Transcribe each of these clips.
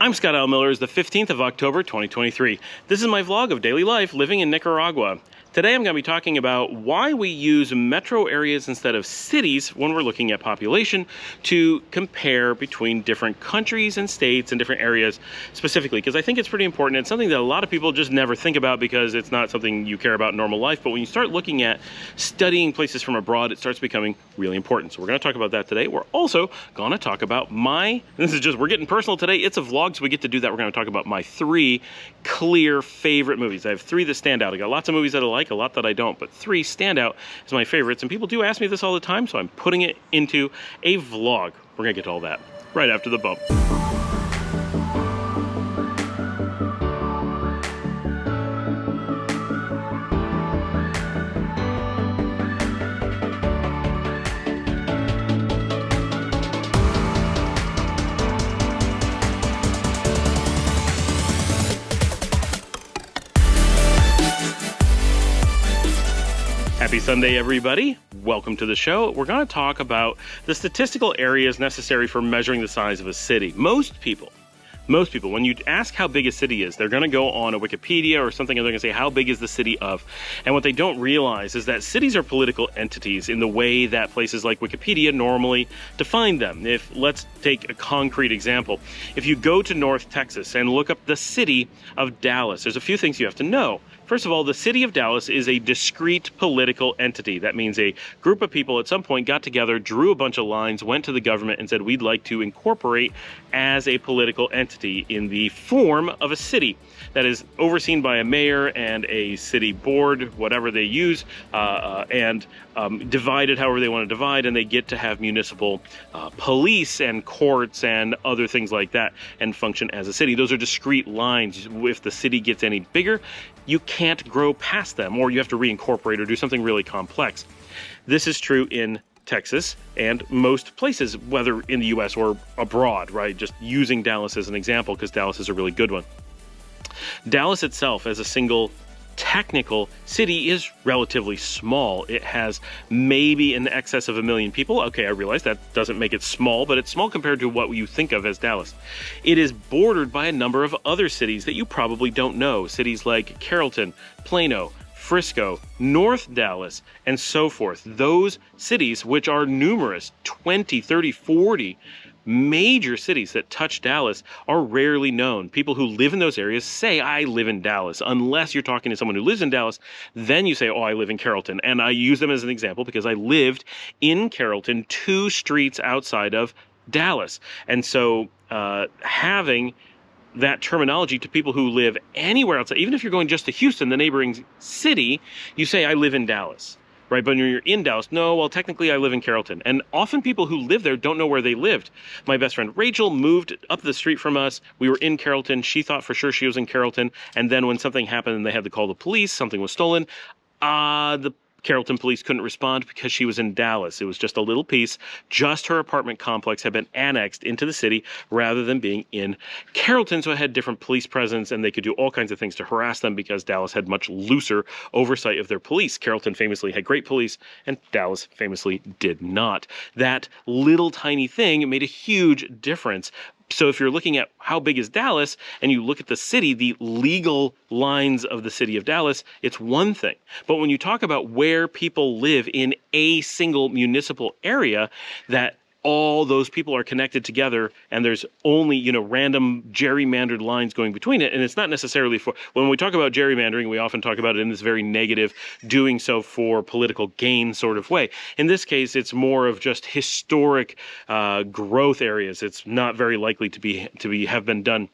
I'm Scott L. Miller. It's the 15th of October, 2023. This is my vlog of daily life living in Nicaragua. Today I'm going to be talking about why we use metro areas instead of cities when we're looking at population to compare between different countries and states and different areas specifically, because I think it's pretty important. It's something that a lot of people just never think about because it's not something you care about in normal life. But when you start looking at studying places from abroad, it starts becoming really important. So we're going to talk about that today. We're also going to talk about we're getting personal today. It's a vlog, so we get to do that. We're going to talk about my 3 clear favorite movies. I have 3 that stand out. I got lots of movies that I like, a lot that I don't, but 3 stand out as my favorites. And people do ask me this all the time, so I'm putting it into a vlog. We're going to get to all that right after the bump. Happy Sunday, everybody. Welcome to the show. We're going to talk about the statistical areas necessary for measuring the size of a city. Most people, when you ask how big a city is, they're going to go on a Wikipedia or something, and they're going to say, how big is the city of? And what they don't realize is that cities are political entities in the way that places like Wikipedia normally define them. Let's take a concrete example. If you go to North Texas and look up the city of Dallas, there's a few things you have to know. First of all, the city of Dallas is a discrete political entity. That means a group of people at some point got together, drew a bunch of lines, went to the government and said, we'd like to incorporate as a political entity in the form of a city that is overseen by a mayor and a city board, whatever they use, and divided however they want to divide, and they get to have municipal police and courts and other things like that and function as a city. Those are discrete lines. If the city gets any bigger, you can't grow past them, or you have to reincorporate or do something really complex. This is true in Texas and most places, whether in the US or abroad, right? Just using Dallas as an example, because Dallas is a really good one. Dallas itself as a single technical city is relatively small. It has maybe in excess of 1 million people. Okay, I realize that doesn't make it small, but it's small compared to what you think of as Dallas. It is bordered by a number of other cities that you probably don't know. Cities like Carrollton, Plano, Frisco, North Dallas, and so forth. Those cities, which are numerous, 20, 30, 40 major cities that touch Dallas, are rarely known. People who live in those areas say, I live in Dallas. Unless you're talking to someone who lives in Dallas, then you say, oh, I live in Carrollton. And I use them as an example because I lived in Carrollton, 2 streets outside of Dallas. And so having that terminology to people who live anywhere outside, even if you're going just to Houston, the neighboring city, you say, I live in Dallas. Right, but when you're in Dallas, no, well, technically I live in Carrollton. And often people who live there don't know where they lived. My best friend Rachel moved up the street from us. We were in Carrollton. She thought for sure she was in Carrollton. And then when something happened and they had to call the police, something was stolen, the Carrollton police couldn't respond because she was in Dallas. It was just a little piece. Just her apartment complex had been annexed into the city rather than being in Carrollton. So it had different police presence, and they could do all kinds of things to harass them because Dallas had much looser oversight of their police. Carrollton famously had great police, and Dallas famously did not. That little tiny thing made a huge difference. So if you're looking at how big is Dallas and you look at the city, the legal lines of the city of Dallas, it's one thing. But when you talk about where people live in a single municipal area, that all those people are connected together and there's only, random gerrymandered lines going between it. And it's not necessarily when we talk about gerrymandering, we often talk about it in this very negative, doing so for political gain sort of way. In this case, it's more of just historic growth areas. It's not very likely to have been done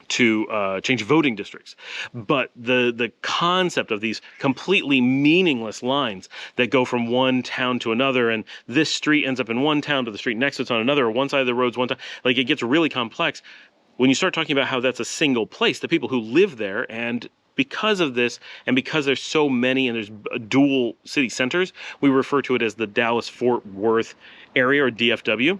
to change voting districts. But the concept of these completely meaningless lines that go from one town to another, and this street ends up in one town, but the street next to it's on another, or one side of the road's one town, like it gets really complex. When you start talking about how that's a single place, the people who live there, and because of this, and because there's so many and there's dual city centers, we refer to it as the Dallas-Fort Worth area, or DFW.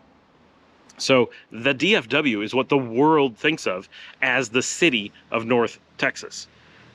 So the DFW is what the world thinks of as the city of North Texas,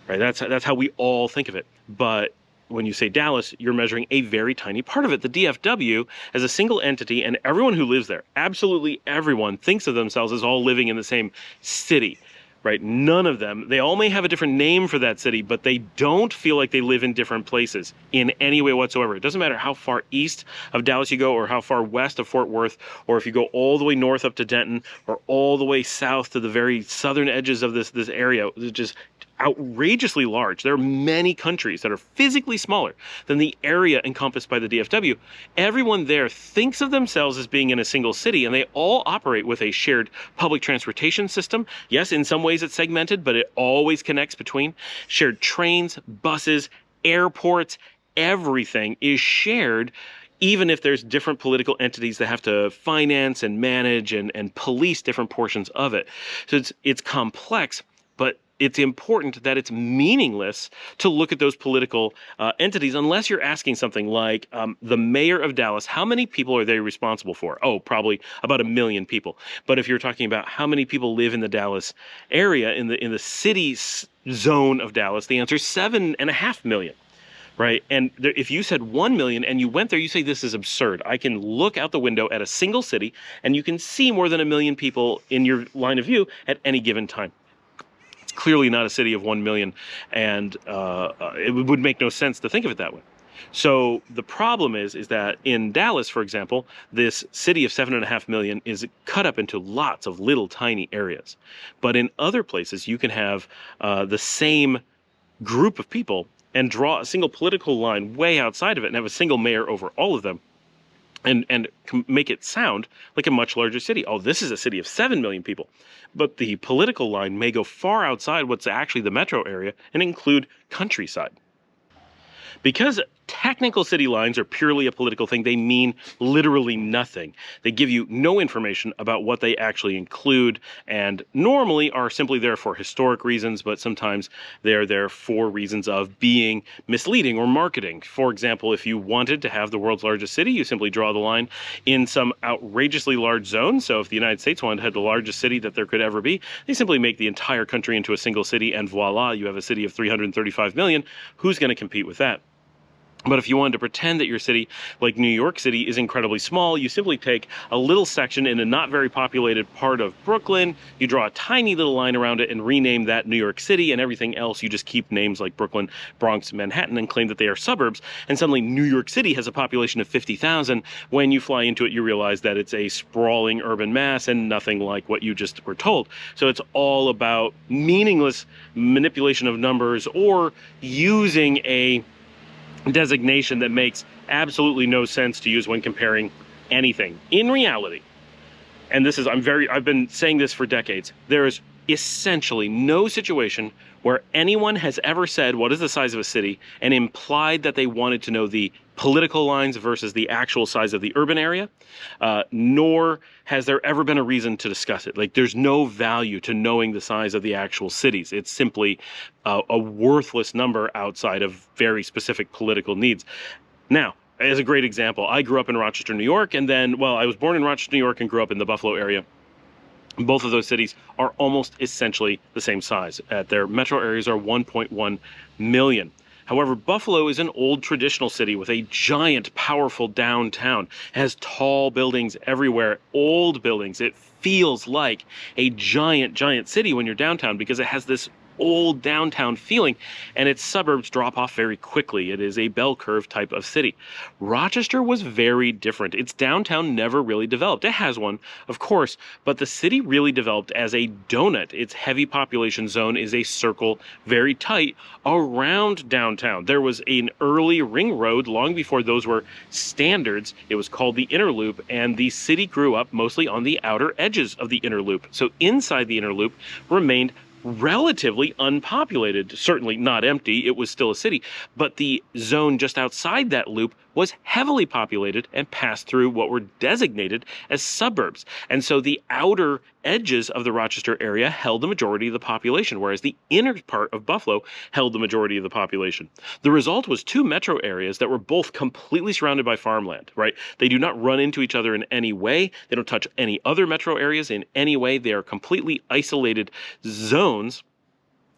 right? That's how we all think of it. But when you say Dallas, you're measuring a very tiny part of it. The DFW as a single entity, and everyone who lives there, absolutely everyone, thinks of themselves as all living in the same city, right? None of them, they all may have a different name for that city, but they don't feel like they live in different places in any way whatsoever. It doesn't matter how far east of Dallas you go, or how far west of Fort Worth, or if you go all the way north up to Denton, or all the way south to the very southern edges of this area, which is outrageously large. There are many countries that are physically smaller than the area encompassed by the DFW. Everyone there thinks of themselves as being in a single city, and they all operate with a shared public transportation system. Yes, in some ways it's segmented, but it always connects between shared trains, buses, airports. Everything is shared, even if there's different political entities that have to finance and manage and police different portions of it. So it's complex, but it's important that it's meaningless to look at those political entities unless you're asking something like the mayor of Dallas, how many people are they responsible for? Oh, probably about 1 million people. But if you're talking about how many people live in the Dallas area, in the city zone of Dallas, the answer is 7.5 million. Right. And if you said 1 million and you went there, you say, this is absurd. I can look out the window at a single city and you can see more than 1 million people in your line of view at any given time. It's clearly not a city of 1 million, and it would make no sense to think of it that way. So the problem is that in Dallas, for example, this city of 7.5 million is cut up into lots of little tiny areas. But in other places, you can have the same group of people and draw a single political line way outside of it and have a single mayor over all of them, and make it sound like a much larger city. Oh, this is a city of 7 million people. But the political line may go far outside what's actually the metro area and include countryside. Because technical city lines are purely a political thing, they mean literally nothing. They give you no information about what they actually include, and normally are simply there for historic reasons, but sometimes they're there for reasons of being misleading or marketing. For example, if you wanted to have the world's largest city, you simply draw the line in some outrageously large zone. So if the United States wanted to have the largest city that there could ever be, they simply make the entire country into a single city, and voila, you have a city of 335 million. Who's going to compete with that? But if you wanted to pretend that your city, like New York City, is incredibly small, you simply take a little section in a not very populated part of Brooklyn, you draw a tiny little line around it and rename that New York City, and everything else you just keep names like Brooklyn, Bronx, Manhattan, and claim that they are suburbs. And suddenly New York City has a population of 50,000. When you fly into it, you realize that it's a sprawling urban mass and nothing like what you just were told. So it's all about meaningless manipulation of numbers or using a designation that makes absolutely no sense to use when comparing anything. In reality, and this is, I've been saying this for decades, there is essentially no situation where anyone has ever said what is the size of a city and implied that they wanted to know the political lines versus the actual size of the urban area, nor has there ever been a reason to discuss it. Like, there's no value to knowing the size of the actual cities. It's simply a worthless number outside of very specific political needs. Now, as a great example, I grew up in Rochester, New York, and then, well, I was born in Rochester, New York, and grew up in the Buffalo area. Both of those cities are almost essentially the same size. Their metro areas are 1.1 million. However, Buffalo is an old traditional city with a giant, powerful downtown. It has tall buildings everywhere, old buildings. It feels like a giant, giant city when you're downtown because it has this old downtown feeling, and its suburbs drop off very quickly. It is a bell curve type of city. Rochester was very different. Its downtown never really developed. It has one, of course, but the city really developed as a donut. Its heavy population zone is a circle, very tight, around downtown. There was an early ring road long before those were standards. It was called the Inner Loop, and the city grew up mostly on the outer edges of the Inner Loop. So inside the Inner Loop remained relatively unpopulated, certainly not empty, it was still a city, but the zone just outside that loop was heavily populated and passed through what were designated as suburbs. And so the outer edges of the Rochester area held the majority of the population, whereas the inner part of Buffalo held the majority of the population. The result was two metro areas that were both completely surrounded by farmland, right? They do not run into each other in any way. They don't touch any other metro areas in any way. They are completely isolated zones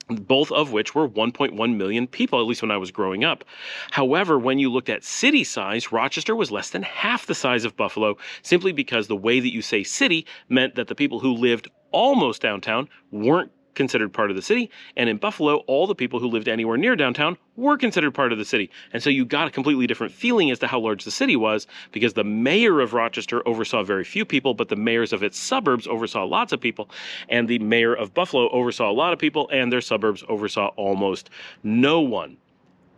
both of which were 1.1 million people, at least when I was growing up. However, when you looked at city size, Rochester was less than half the size of Buffalo, simply because the way that you say city meant that the people who lived almost downtown weren't considered part of the city, and in Buffalo, all the people who lived anywhere near downtown were considered part of the city. And so you got a completely different feeling as to how large the city was, because the mayor of Rochester oversaw very few people, but the mayors of its suburbs oversaw lots of people, and the mayor of Buffalo oversaw a lot of people, and their suburbs oversaw almost no one.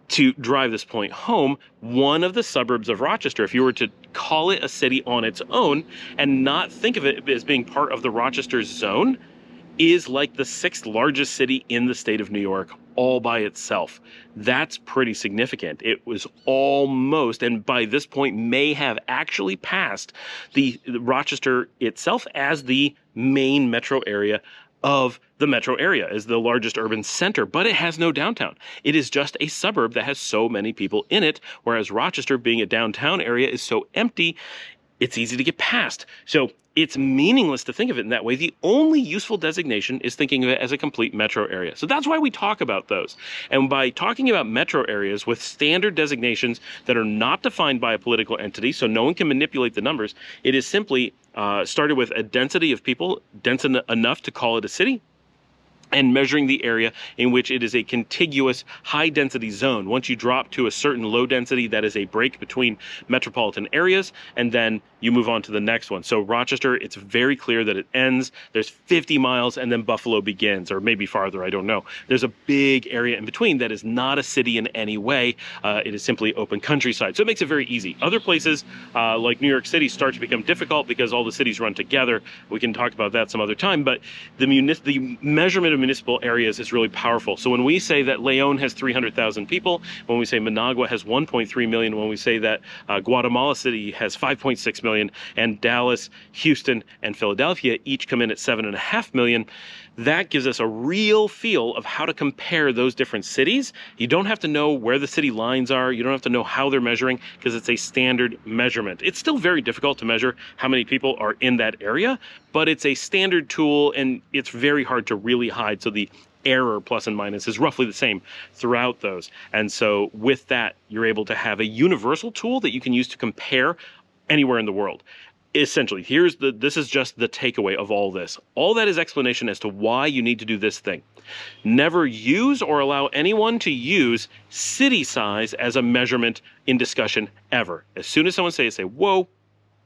To drive this point home, one of the suburbs of Rochester, if you were to call it a city on its own and not think of it as being part of the Rochester zone, is like the 6th largest city in the state of New York all by itself. That's pretty significant. It was almost, and by this point may have actually passed the Rochester itself as the main metro area of the metro area, as the largest urban center, but it has no downtown. It is just a suburb that has so many people in it, whereas Rochester, being a downtown area, is so empty, it's easy to get past. So it's meaningless to think of it in that way. The only useful designation is thinking of it as a complete metro area. So that's why we talk about those. And by talking about metro areas with standard designations that are not defined by a political entity, so no one can manipulate the numbers, it is simply started with a density of people, dense enough to call it a city, and measuring the area in which it is a contiguous high-density zone. Once you drop to a certain low density, that is a break between metropolitan areas, and then you move on to the next one. So Rochester, it's very clear that it ends. There's 50 miles, and then Buffalo begins, or maybe farther, I don't know. There's a big area in between that is not a city in any way. It is simply open countryside. So it makes it very easy. Other places, like New York City, start to become difficult because all the cities run together. We can talk about that some other time, but the measurement of municipal areas is really powerful. So when we say that Leon has 300,000 people, when we say Managua has 1.3 million, when we say that Guatemala City has 5.6 million, and Dallas, Houston, and Philadelphia each come in at 7.5 million, that gives us a real feel of how to compare those different cities. You don't have to know where the city lines are. You don't have to know how they're measuring, because it's a standard measurement. It's still very difficult to measure how many people are in that area, but it's a standard tool, and it's very hard to really hide. So the error, plus and minus, is roughly the same throughout those. And so with that, you're able to have a universal tool that you can use to compare anywhere in the world. Essentially, this is just the takeaway of all this. All that is explanation as to why you need to do this thing. Never use or allow anyone to use city size as a measurement in discussion ever. As soon as someone say, whoa,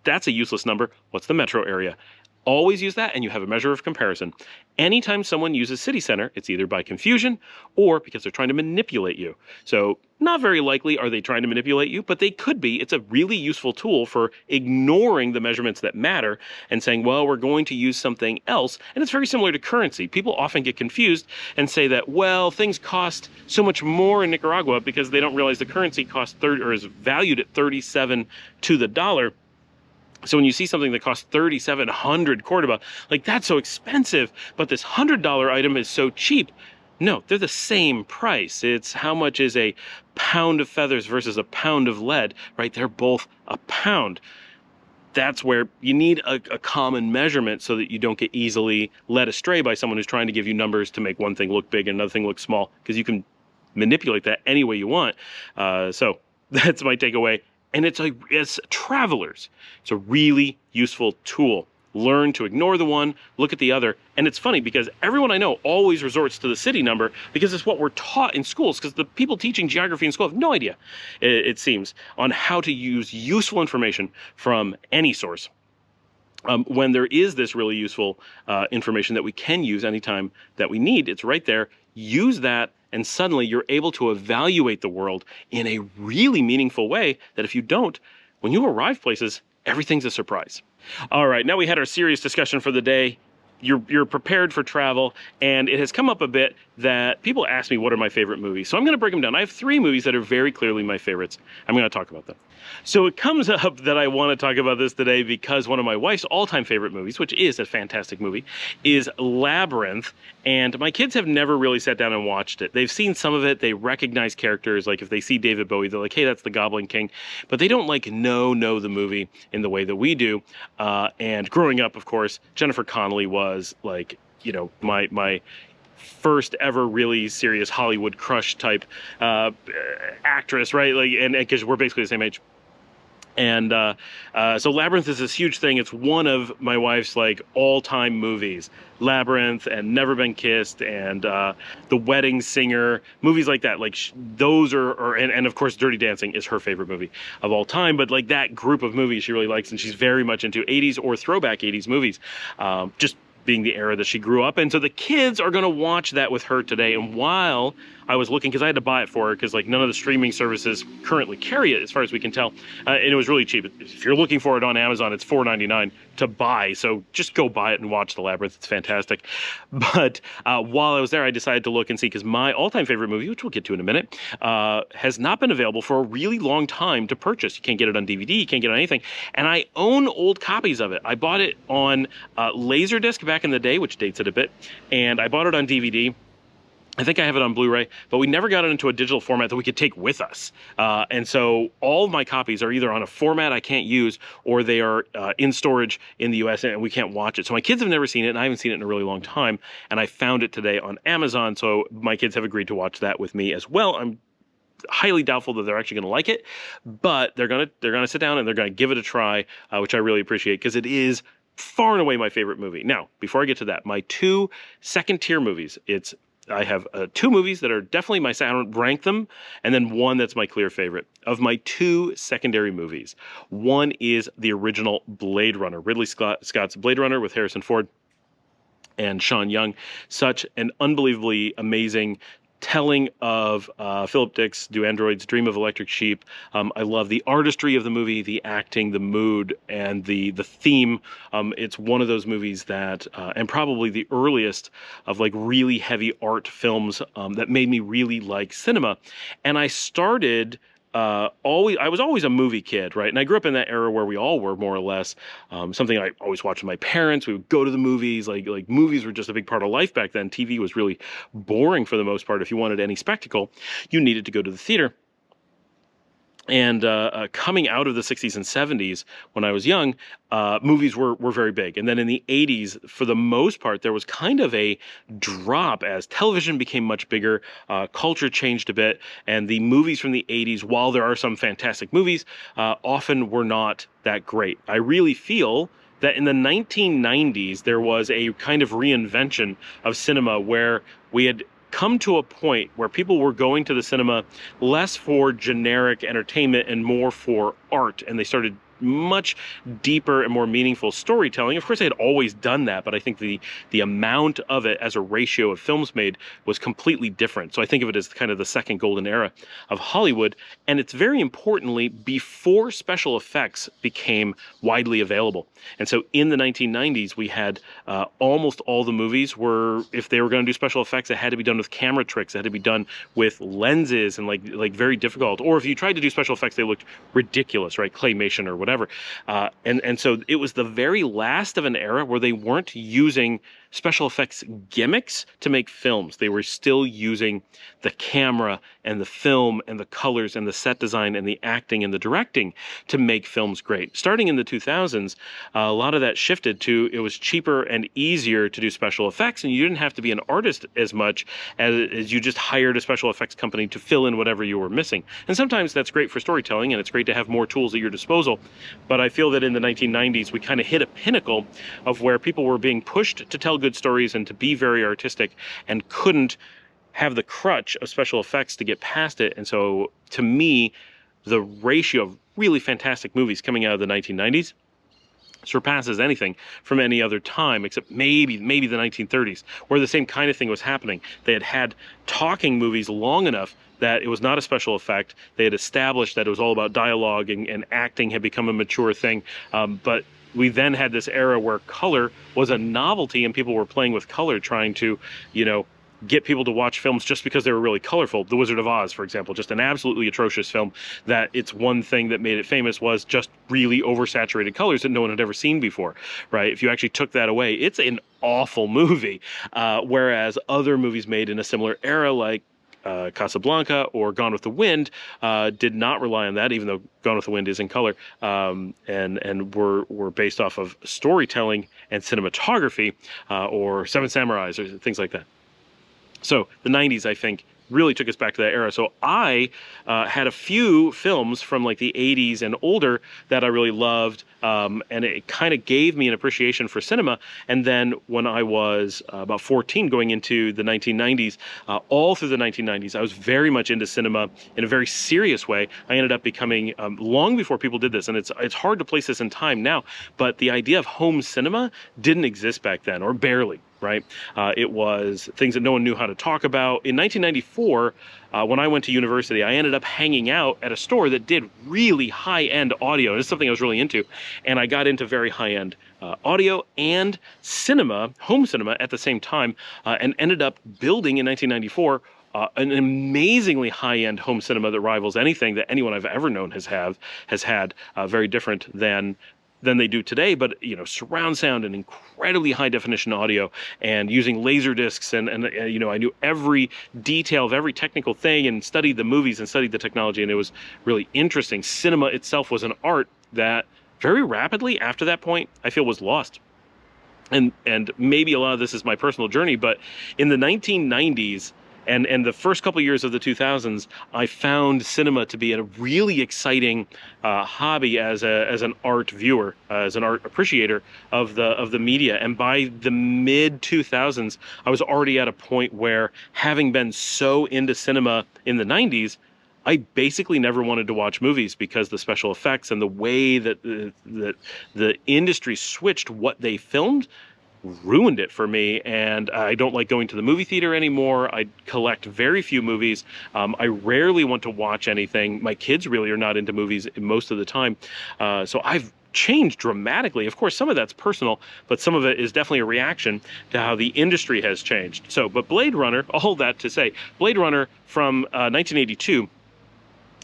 that's a useless number. What's the metro area? Always use that, and you have a measure of comparison. Anytime someone uses city center, it's either by confusion or because they're trying to manipulate you. So not very likely are they trying to manipulate you, but they could be. It's a really useful tool for ignoring the measurements that matter and saying, well, we're going to use something else. And it's very similar to currency. People often get confused and say that, well, things cost so much more in Nicaragua because they don't realize the currency costs is valued at 37 to the dollar. So when you see something that costs 3,700 Cordoba, like, that's so expensive, but this $100 item is so cheap. No, they're the same price. It's how much is a pound of feathers versus a pound of lead, right? They're both a pound. That's where you need a common measurement so that you don't get easily led astray by someone who's trying to give you numbers to make one thing look big and another thing look small, because you can manipulate that any way you want. So that's my takeaway. And as travelers, it's a really useful tool. Learn to ignore the one, look at the other. And it's funny because everyone I know always resorts to the city number because it's what we're taught in schools, because the people teaching geography in school have no idea, it seems, on how to use useful information from any source. When there is this really useful information that we can use anytime that we need, it's right there. Use that, and suddenly you're able to evaluate the world in a really meaningful way that if you don't, when you arrive places, everything's a surprise. All right, now we had our serious discussion for the day. You're prepared for travel, and it has come up a bit that people ask me what are my favorite movies. So I'm going to break them down. I have 3 movies that are very clearly my favorites. I'm going to talk about them. So it comes up that I want to talk about this today because one of my wife's all-time favorite movies, which is a fantastic movie, is Labyrinth. And my kids have never really sat down and watched it. They've seen some of it. They recognize characters. Like if they see David Bowie, they're like, hey, that's the Goblin King. But they don't know the movie in the way that we do. And growing up, of course, Jennifer Connelly was like, my first ever really serious Hollywood crush type actress, right? Like, and because we're basically the same age. And so Labyrinth is this huge thing. It's one of my wife's like all-time movies. Labyrinth and Never Been Kissed and The Wedding Singer, movies like that. Like those are and of course Dirty Dancing is her favorite movie of all time. But like that group of movies she really likes, and she's very much into 80s or throwback 80s movies. Just being the era that she grew up in. So the kids are going to watch that with her today. And while I was looking, because I had to buy it for her, because like none of the streaming services currently carry it as far as we can tell, and it was really cheap. If you're looking for it on Amazon, it's $4.99 to buy. So just go buy it and watch The Labyrinth. It's fantastic. But while I was there, I decided to look and see, because my all-time favorite movie, which we'll get to in a minute, has not been available for a really long time to purchase. You can't get it on DVD, you can't get it on anything. And I own old copies of it. I bought it on Laserdisc back in the day, which dates it a bit, and I bought it on DVD. I think I have it on Blu-ray, but we never got it into a digital format that we could take with us. And so all of my copies are either on a format I can't use, or they are in storage in the US and we can't watch it. So my kids have never seen it, and I haven't seen it in a really long time. And I found it today on Amazon, so my kids have agreed to watch that with me as well. I'm highly doubtful that they're actually going to like it, but they're gonna sit down and they're gonna give it a try, which I really appreciate, because it is far and away my favorite movie. Now, before I get to that, my two second-tier movies, I have two movies that are definitely I don't rank them, and then one that's my clear favorite. Of my two secondary movies, one is the original Blade Runner, Ridley Scott's Blade Runner with Harrison Ford and Sean Young. Such an unbelievably amazing telling of Philip Dick's Do Androids Dream of Electric Sheep. I love the artistry of the movie, the acting, the mood, and the theme. It's one of those movies that, and probably the earliest of like really heavy art films that made me really like cinema. And I started I was always a movie kid, right? And I grew up in that era where we all were, more or less. Something I always watched with my parents. We would go to the movies. Like movies were just a big part of life back then. TV was really boring for the most part. If you wanted any spectacle, you needed to go to the theater. And coming out of the 60s and 70s, when I was young, movies were very big. And then in the 80s, for the most part, there was kind of a drop as television became much bigger, culture changed a bit, and the movies from the 80s, while there are some fantastic movies, often were not that great. I really feel that in the 1990s, there was a kind of reinvention of cinema where we had come to a point where people were going to the cinema less for generic entertainment and more for art, and they started much deeper and more meaningful storytelling. Of course, they had always done that, but I think the amount of it as a ratio of films made was completely different. So I think of it as kind of the second golden era of Hollywood, and it's very importantly before special effects became widely available. And so in the 1990s, we had almost all the movies were, if they were going to do special effects, it had to be done with camera tricks, it had to be done with lenses and like very difficult. Or if you tried to do special effects, they looked ridiculous, right? Claymation or whatever. And so it was the very last of an era where they weren't using special effects gimmicks to make films. They were still using the camera and the film and the colors and the set design and the acting and the directing to make films great. Starting in the 2000s, a lot of that shifted to it was cheaper and easier to do special effects, and you didn't have to be an artist as much as you just hired a special effects company to fill in whatever you were missing. And sometimes that's great for storytelling, and it's great to have more tools at your disposal. But I feel that in the 1990s, we kind of hit a pinnacle of where people were being pushed to tell good stories and to be very artistic and couldn't have the crutch of special effects to get past it. And so to me, the ratio of really fantastic movies coming out of the 1990s surpasses anything from any other time, except maybe the 1930s, where the same kind of thing was happening. They had talking movies long enough that it was not a special effect. They had established that it was all about dialogue, and acting had become a mature thing. But we then had this era where color was a novelty, and people were playing with color, trying to, get people to watch films just because they were really colorful. The Wizard of Oz, for example, just an absolutely atrocious film that its one thing that made it famous was just really oversaturated colors that no one had ever seen before, right? If you actually took that away, it's an awful movie. Whereas other movies made in a similar era, like Casablanca or Gone with the Wind, did not rely on that, even though Gone with the Wind is in color, and were based off of storytelling and cinematography, or Seven Samurais or things like that. So the 90s, I think, really took us back to that era. So I had a few films from like the 80s and older that I really loved, and it kind of gave me an appreciation for cinema. And then when I was about 14, going into the 1990s, all through the 1990s, I was very much into cinema in a very serious way. I ended up becoming, long before people did this, and it's hard to place this in time now, but the idea of home cinema didn't exist back then, or barely. Right? It was things that no one knew how to talk about. In 1994, when I went to university, I ended up hanging out at a store that did really high-end audio. It's something I was really into. And I got into very high-end audio and cinema, home cinema at the same time, and ended up building in 1994 an amazingly high-end home cinema that rivals anything that anyone I've ever known has had. Very different than they do today, but surround sound and incredibly high definition audio, and using laser discs, and I knew every detail of every technical thing, and studied the movies and studied the technology, and it was really interesting. Cinema itself was an art that very rapidly after that point I feel was lost. And maybe a lot of this is my personal journey, but in the 1990s and the first couple years of the 2000s, I found cinema to be a really exciting hobby as an art viewer, as an art appreciator of the media. And by the mid 2000s, I was already at a point where, having been so into cinema in the 90s, I basically never wanted to watch movies, because the special effects and the way that the industry switched what they filmed ruined it for me. And I don't like going to the movie theater anymore. I collect very few movies. I rarely want to watch anything. My kids really are not into movies most of the time. So I've changed dramatically. Of course, some of that's personal, but some of it is definitely a reaction to how the industry has changed. So, but Blade Runner, all that to say, Blade Runner from 1982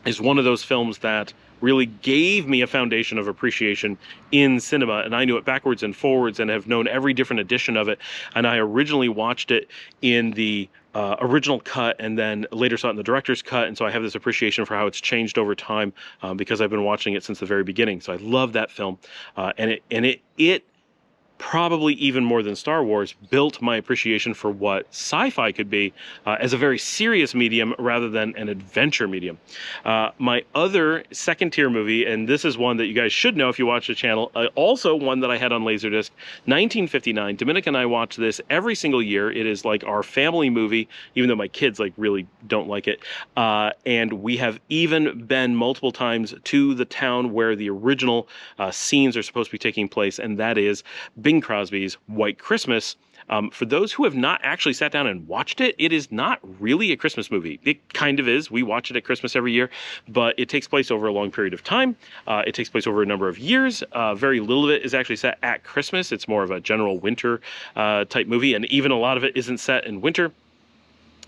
is one of those films that really gave me a foundation of appreciation in cinema, and I knew it backwards and forwards and have known every different edition of it. And I originally watched it in the original cut, and then later saw it in the director's cut, and so I have this appreciation for how it's changed over time, because I've been watching it since the very beginning. So I love that film, and it probably even more than Star Wars, built my appreciation for what sci-fi could be, as a very serious medium rather than an adventure medium. My other second-tier movie, and this is one that you guys should know if you watch the channel, also one that I had on Laserdisc, 1959. Dominic and I watch this every single year. It is like our family movie, even though my kids really don't like it. And we have even been multiple times to the town where the original scenes are supposed to be taking place, and that is Bing Crosby's White Christmas. For those who have not actually sat down and watched it, it is not really a Christmas movie. It kind of is. We watch it at Christmas every year, but it takes place over a long period of time. It takes place over a number of years. Very little of it is actually set at Christmas. It's more of a general winter type movie, and even a lot of it isn't set in winter.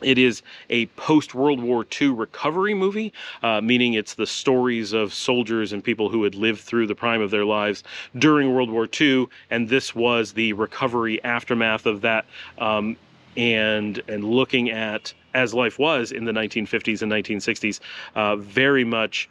It is a post-World War II recovery movie, meaning it's the stories of soldiers and people who had lived through the prime of their lives during World War II, and this was the recovery aftermath of that, and looking at as life was in the 1950s and 1960s, very much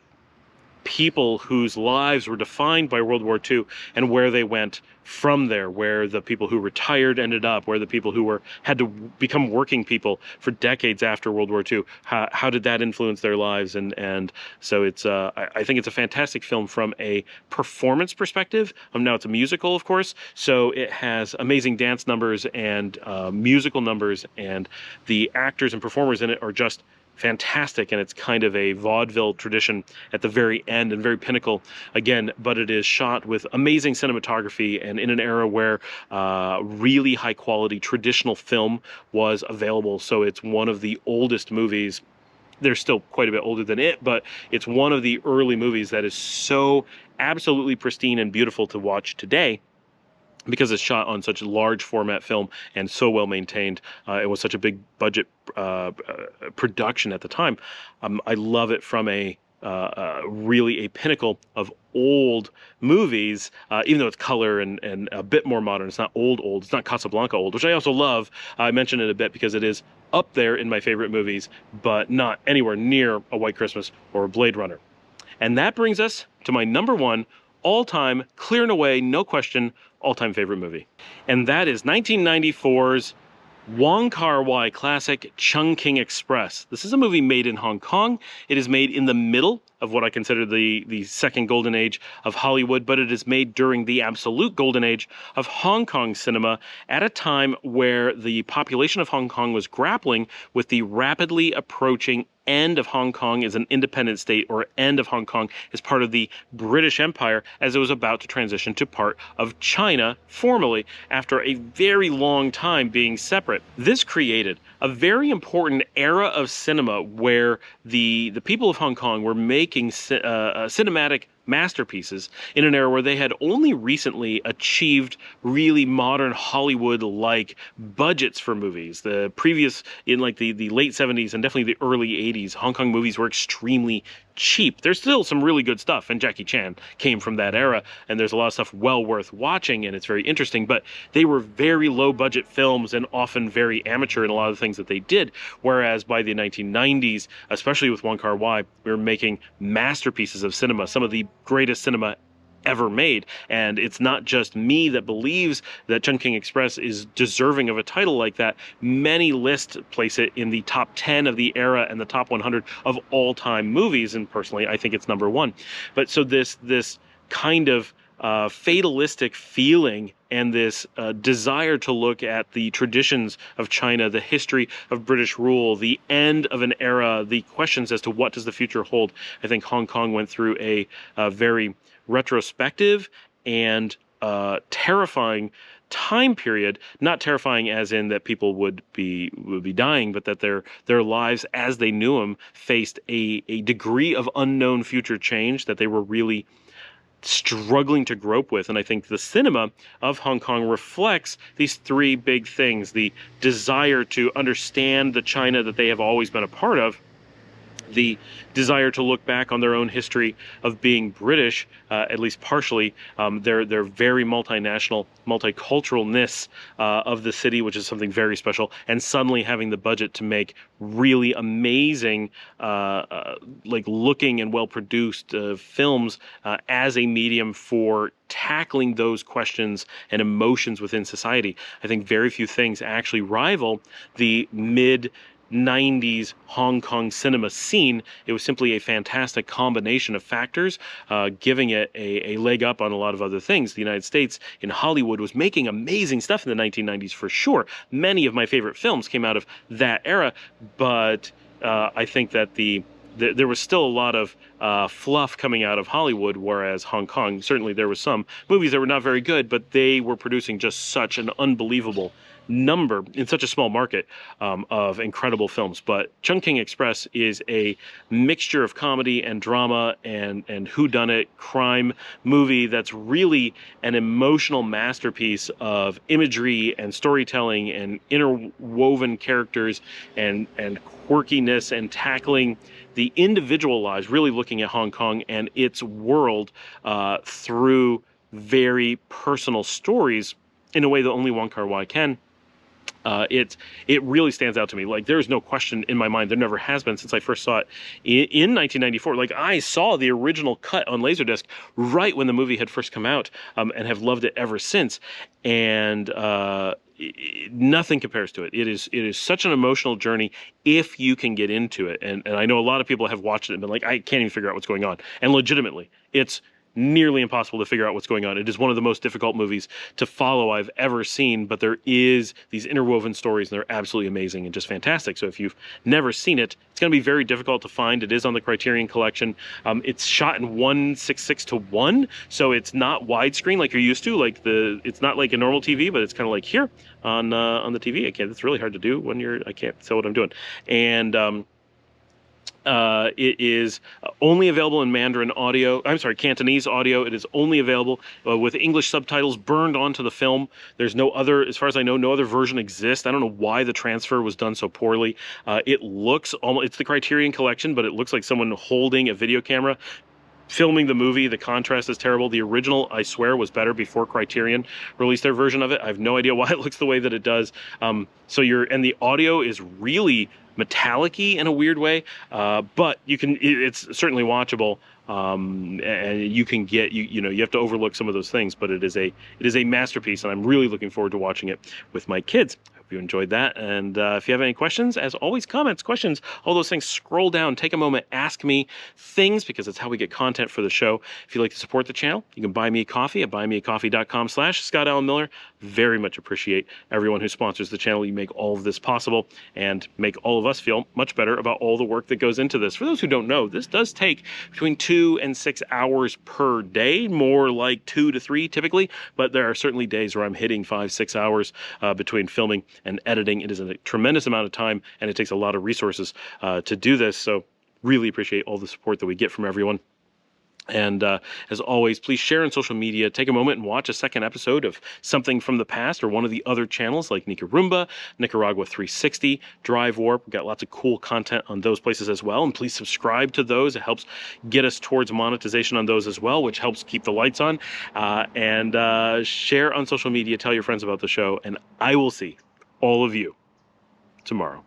people whose lives were defined by World War II and where they went from there, where the people who retired ended up, where the people who had to become working people for decades after World War II, how did that influence their lives? And so it's I think it's a fantastic film from a performance perspective. Now it's a musical, of course, so it has amazing dance numbers and musical numbers, and the actors and performers in it are just fantastic, and it's kind of a vaudeville tradition at the very end and very pinnacle again, but it is shot with amazing cinematography and in an era where really high quality traditional film was available. So it's one of the oldest movies. They're still quite a bit older than it, but it's one of the early movies that is so absolutely pristine and beautiful to watch today, because it's shot on such a large format film and so well maintained. It was such a big budget production at the time. I love it from a really a pinnacle of old movies, even though it's color and a bit more modern. It's not old. It's not Casablanca old, which I also love. I mentioned it a bit because it is up there in my favorite movies, but not anywhere near a White Christmas or a Blade Runner. And that brings us to my number one all-time, clear and away, no question, all-time favorite movie. And that is 1994's Wong Kar-wai classic Chungking Express. This is a movie made in Hong Kong. It is made in the middle of what I consider the second golden age of Hollywood, but it is made during the absolute golden age of Hong Kong cinema at a time where the population of Hong Kong was grappling with the rapidly approaching end of Hong Kong as an independent state, or end of Hong Kong as part of the British Empire, as it was about to transition to part of China formally after a very long time being separate. This created a very important era of cinema where the people of Hong Kong were making cinematic masterpieces in an era where they had only recently achieved really modern Hollywood-like budgets for movies. The previous, in like the late 70s and definitely the early 80s, Hong Kong movies were extremely cheap. There's still some really good stuff, and Jackie Chan came from that era, and there's a lot of stuff well worth watching, and it's very interesting, but they were very low-budget films and often very amateur in a lot of the things that they did, whereas by the 1990s, especially with Wong Kar-wai, we were making masterpieces of cinema, some of the greatest cinema ever made. And it's not just me that believes that Chungking Express is deserving of a title like that. Many lists place it in the top 10 of the era and the top 100 of all-time movies, and personally I think it's number one. But so this kind of fatalistic feeling and this desire to look at the traditions of China, the history of British rule, the end of an era, the questions as to what does the future hold. I think Hong Kong went through a very retrospective and terrifying time period. Not terrifying as in that people would be dying, but that their lives as they knew them faced a degree of unknown future change that they were really struggling to grope with. And I think the cinema of Hong Kong reflects these three big things: the desire to understand the China that they have always been a part of, the desire to look back on their own history of being British, at least partially, their very multinational, multiculturalness of the city, which is something very special, and suddenly having the budget to make really amazing, like looking and well-produced films as a medium for tackling those questions and emotions within society. I think very few things actually rival the mid-90s Hong Kong cinema scene. It was simply a fantastic combination of factors, giving it a leg up on a lot of other things. The United States in Hollywood was making amazing stuff in the 1990s for sure. Many of my favorite films came out of that era, but I think that there was still a lot of fluff coming out of Hollywood, whereas Hong Kong, certainly there was some movies that were not very good, but they were producing just such an unbelievable number in such a small market of incredible films. But Chungking Express is a mixture of comedy and drama and whodunit crime movie that's really an emotional masterpiece of imagery and storytelling and interwoven characters and quirkiness, and tackling the individual lives, really looking at Hong Kong and its world through very personal stories in a way that only Wong Kar-wai can. It really stands out to me. Like, there is no question in my mind, there never has been since I first saw it in 1994. Like, I saw the original cut on Laserdisc right when the movie had first come out, and have loved it ever since. And nothing compares to it. It is such an emotional journey if you can get into it. And I know a lot of people have watched it and been like, I can't even figure out what's going on. And legitimately, it's nearly impossible to figure out what's going on. It is one of the most difficult movies to follow I've ever seen, but there is these interwoven stories, and they're absolutely amazing and just fantastic. So if you've never seen it, it's going to be very difficult to find. It is on the Criterion Collection. It's shot in 1:66:1, so it's not widescreen like you're used to. Like it's not like a normal TV, but it's kind of like here on the TV. It's really hard to do when I can't tell what I'm doing. And it is only available in Cantonese audio. It is only available with English subtitles burned onto the film. There's no other, as far as I know, no other version exists. I don't know why the transfer was done so poorly. It looks almost, it's the Criterion Collection, but it looks like someone holding a video camera filming the movie. The contrast is terrible. The original, I swear, was better before Criterion released their version of it. I have no idea why it looks the way that it does. And the audio is really metallic-y in a weird way, but it's certainly watchable, and you can get, you have to overlook some of those things, but it is a masterpiece, and I'm really looking forward to watching it with my kids. I hope you enjoyed that. And if you have any questions, as always, comments, questions, all those things, scroll down, take a moment, ask me things, because it's how we get content for the show. If you'd like to support the channel, you can buy me a coffee at buymeacoffee.com/Scott Allen Miller. Very much appreciate everyone who sponsors the channel. You make all of this possible and make all of us feel much better about all the work that goes into this. For those who don't know, this does take between 2 and 6 hours per day, more like 2 to 3 typically, but there are certainly days where I'm hitting 5-6 hours between filming and editing. It is a tremendous amount of time, and it takes a lot of resources to do this. So really appreciate all the support that we get from everyone. And as always, please share on social media. Take a moment and watch a second episode of something from the past or one of the other channels like Nicaragua, Nicaragua 360, Drive Warp. We've got lots of cool content on those places as well. And please subscribe to those. It helps get us towards monetization on those as well, which helps keep the lights on. And share on social media. Tell your friends about the show. And I will see all of you tomorrow.